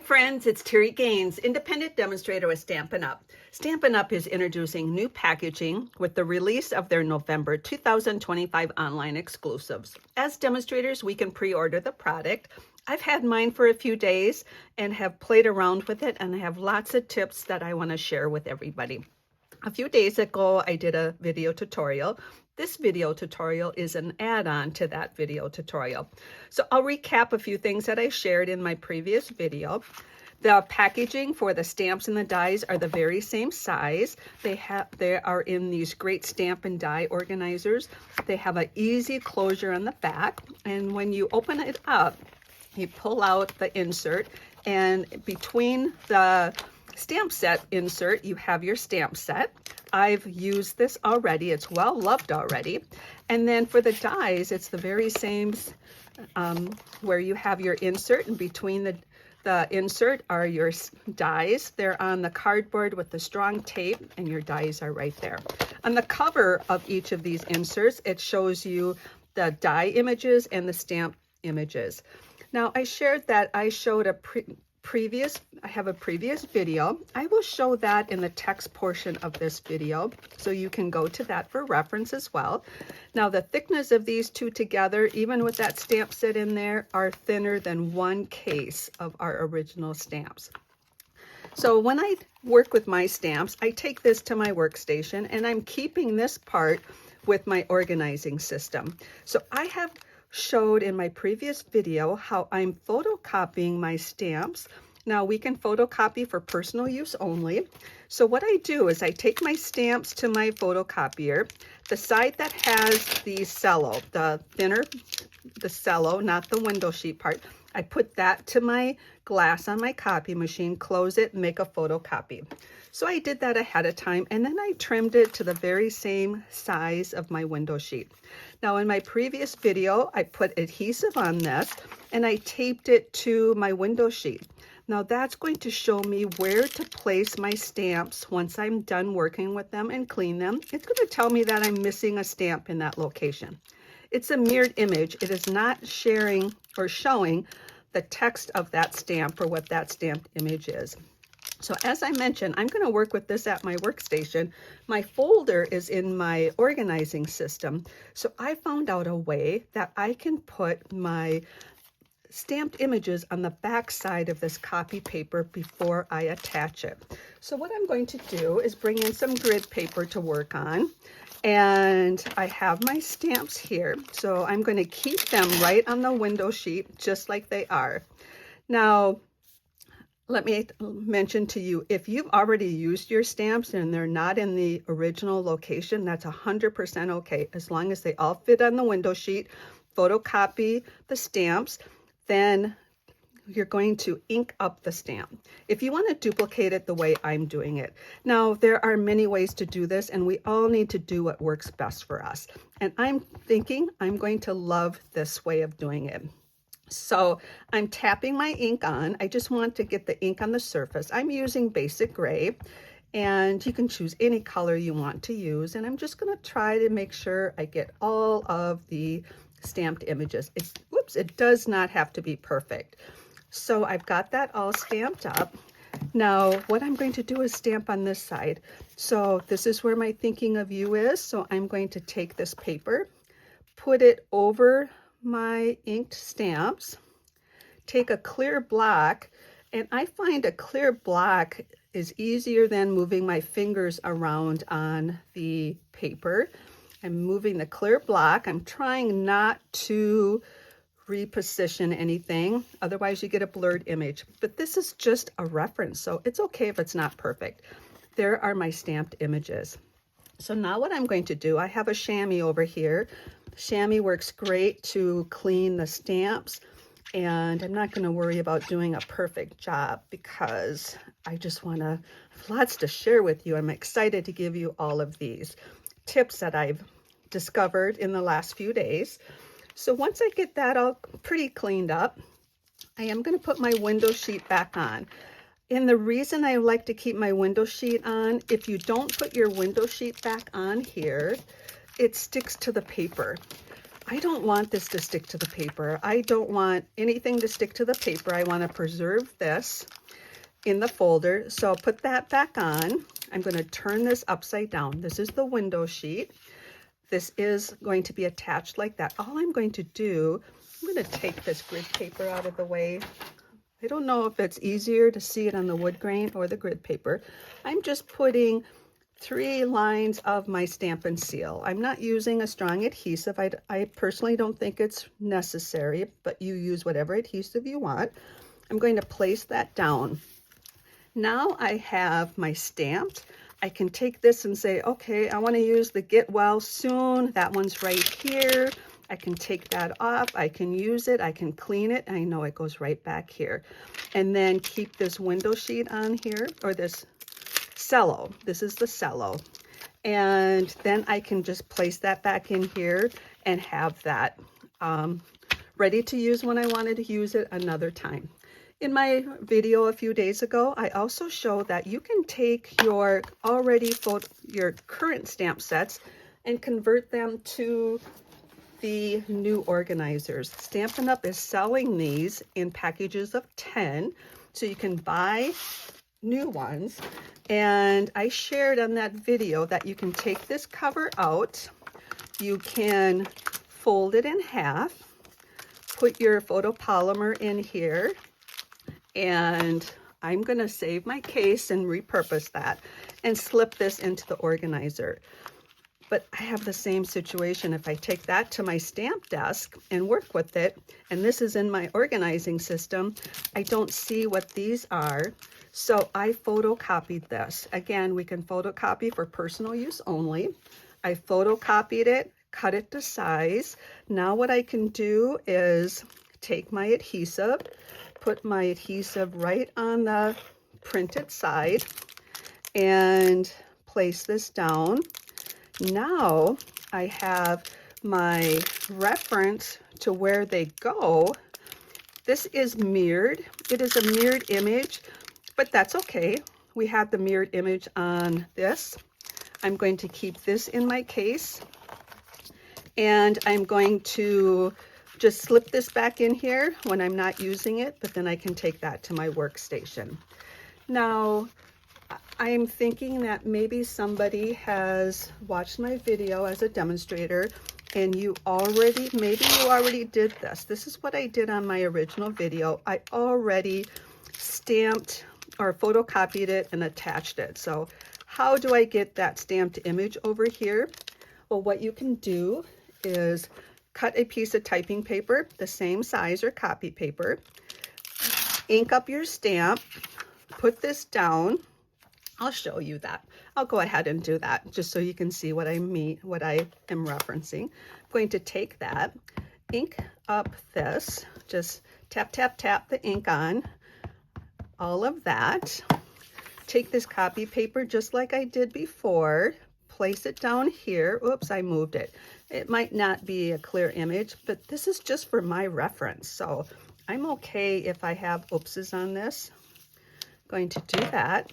friends, it's Terri Gaines, independent demonstrator with Stampin' Up. Stampin' Up is introducing new packaging with the release of their November 2025 online exclusives. As demonstrators, we can pre-order the product. I've had mine for a few days and have played around with it, and I have lots of tips that I want to share with everybody. A few days ago, I did a video tutorial. This video tutorial is an add-on to that video tutorial. So I'll recap a few things that I shared in my previous video. The packaging for the stamps and the dies are the very same size. They are in these great stamp and die organizers. They have an easy closure on the back, and when you open it up, you pull out the insert, and between the stamp set insert, you have your stamp set. I've used this already. It's well loved already. And then for the dies, it's the very same where you have your insert, and between the insert are your dies. They're on the cardboard with the strong tape, and your dies are right there. On the cover of each of these inserts, it shows you the die images and the stamp images. Now, I shared that I showed I have a previous video. I will show that in the text portion of this video, so you can go to that for reference as well. Now, the thickness of these two together, even with that stamp set in there, are thinner than one case of our original stamps. So when I work with my stamps, I take this to my workstation, and I'm keeping this part with my organizing system. So I have showed in my previous video how I'm photocopying my stamps. Now, we can photocopy for personal use only. So what I do is I take my stamps to my photocopier. The side that has the cello, the thinner, the cello, not the window sheet part, I put that to my glass on my copy machine, close it, and make a photocopy. So I did that ahead of time, and then I trimmed it to the very same size of my window sheet. Now, in my previous video, I put adhesive on this, and I taped it to my window sheet. Now, that's going to show me where to place my stamps once I'm done working with them and clean them. It's going to tell me that I'm missing a stamp in that location. It's a mirrored image. It is not sharing or showing the text of that stamp or what that stamped image is. So as I mentioned, I'm going to work with this at my workstation. My folder is in my organizing system. So I found out a way that I can put my stamped images on the back side of this copy paper before I attach it. So what I'm going to do is bring in some grid paper to work on. And I have my stamps here. So I'm going to keep them right on the window sheet, just like they are. Now, let me mention to you, if you've already used your stamps and they're not in the original location, that's 100% okay. As long as they all fit on the window sheet, photocopy the stamps, then you're going to ink up the stamp. If you want to duplicate it the way I'm doing it. Now, there are many ways to do this, and we all need to do what works best for us. And I'm thinking I'm going to love this way of doing it. So I'm tapping my ink on. I just want to get the ink on the surface. I'm using basic gray, and you can choose any color you want to use. And I'm just going to try to make sure I get all of the stamped images. It does not have to be perfect. So I've got that all stamped up. Now, what I'm going to do is stamp on this side. So this is where my thinking of you is. So I'm going to take this paper, put it over my inked stamps, take a clear block, and I find a clear block is easier than moving my fingers around on the paper. I'm moving the clear block. I'm trying not to reposition anything, otherwise you get a blurred image. But this is just a reference, so it's okay if it's not perfect. There are my stamped images. So now what I'm going to do, I have a chamois over here. Chamois works great to clean the stamps, and I'm not going to worry about doing a perfect job because I just want to have lots to share with you. I'm excited to give you all of these tips that I've discovered in the last few days. So once I get that all pretty cleaned up, I am going to put my window sheet back on. And the reason I like to keep my window sheet on, if you don't put your window sheet back on here, it sticks to the paper. I don't want this to stick to the paper. I don't want anything to stick to the paper. I want to preserve this in the folder. So I'll put that back on. I'm going to turn this upside down. This is the window sheet. This is going to be attached like that. All I'm going to do, I'm going to take this grid paper out of the way. I don't know if it's easier to see it on the wood grain or the grid paper. I'm just putting 3 lines of my Stampin' Seal. I'm not using a strong adhesive. I personally don't think it's necessary, but you use whatever adhesive you want. I'm going to place that down. Now I have my stamped. I can take this and say, okay, I want to use the Get Well Soon. That one's right here. I can take that off. I can use it. I can clean it. I know it goes right back here. And then keep this window sheet on here, or this cello. This is the cello. And then I can just place that back in here and have that ready to use when I wanted to use it another time. In my video a few days ago, I also showed that you can take your your current stamp sets and convert them to the new organizers. Stampin' Up is selling these in packages of 10, so you can buy new ones. And I shared on that video that you can take this cover out, you can fold it in half, put your photopolymer in here, and I'm going to save my case and repurpose that and slip this into the organizer. But I have the same situation. If I take that to my stamp desk and work with it, and this is in my organizing system, I don't see what these are. So I photocopied this. Again, we can photocopy for personal use only. I photocopied it, cut it to size. Now what I can do is take my adhesive, put my adhesive right on the printed side, and place this down. Now I have my reference to where they go. This is mirrored. It is a mirrored image, but that's okay. We have the mirrored image on this. I'm going to keep this in my case, and I'm going to just slip this back in here when I'm not using it, but then I can take that to my workstation. Now, I'm thinking that maybe somebody has watched my video as a demonstrator and maybe you already did this. This is what I did on my original video. I already stamped or photocopied it and attached it. So how do I get that stamped image over here? Well, what you can do is cut a piece of typing paper, the same size or copy paper, ink up your stamp, put this down. I'll show you that. I'll go ahead and do that just so you can see what I mean, what I am referencing. I'm going to take that, ink up this, just tap, tap, tap the ink on, all of that. Take this copy paper just like I did before, place it down here. Oops, I moved it. It might not be a clear image, but this is just for my reference. So I'm okay if I have oopses on this. I'm going to do that.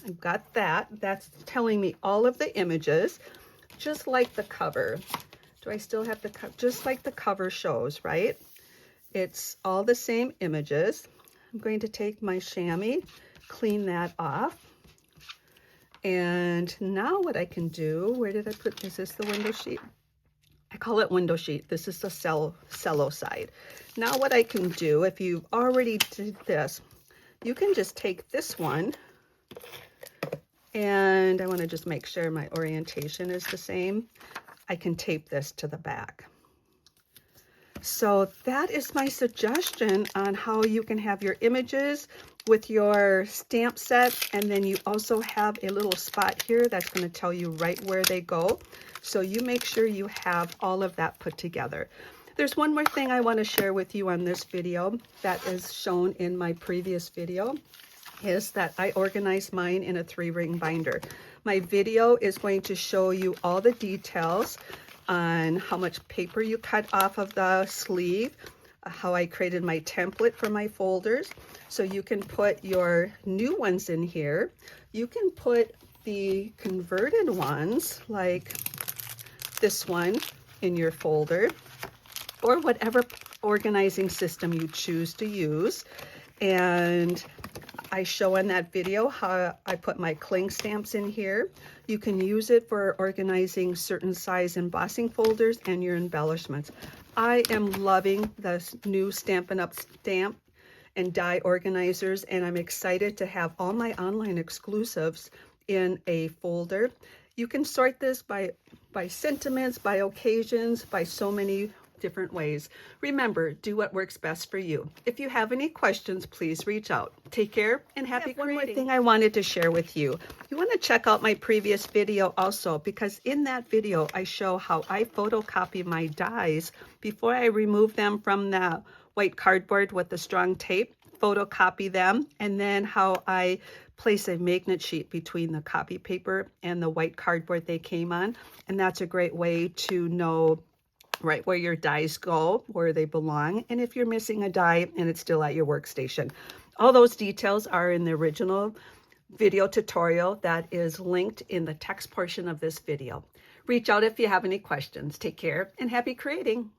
I've got that. That's telling me all of the images, just like the cover. Do I still have the cover? Just like the cover shows, right? It's all the same images. I'm going to take my chamois, clean that off. And now what I can do, where did I put, is this the window sheet? I call it window sheet. This is the cello side. Now what I can do, if you already did this, you can just take this one, and I want to just make sure my orientation is the same. I can tape this to the back. So that is my suggestion on how you can have your images with your stamp set, and then you also have a little spot here that's going to tell you right where they go. So you make sure you have all of that put together. There's one more thing I want to share with you on this video that is shown in my previous video, is that I organized mine in a 3-ring binder. My video is going to show you all the details on how much paper you cut off of the sleeve, how I created my template for my folders. So you can put your new ones in here. You can put the converted ones, like this one, in your folder. or whatever organizing system you choose to use. And I show in that video how I put my cling stamps in here. You can use it for organizing certain size embossing folders and your embellishments. I am loving the new Stampin' Up! Stamp and die organizers, and I'm excited to have all my online exclusives in a folder. You can sort this by sentiments, by occasions, by so many different ways. Remember, do what works best for you. If you have any questions, please reach out. Take care and happy creating. One more thing I wanted to share with you. You want to check out my previous video also, because in that video I show how I photocopy my dies before I remove them from the white cardboard with the strong tape, photocopy them, and then how I place a magnet sheet between the copy paper and the white cardboard they came on. And that's a great way to know right where your dies go, where they belong, and if you're missing a die and it's still at your workstation. All those details are in the original video tutorial that is linked in the text portion of this video. Reach out if you have any questions. Take care and happy creating.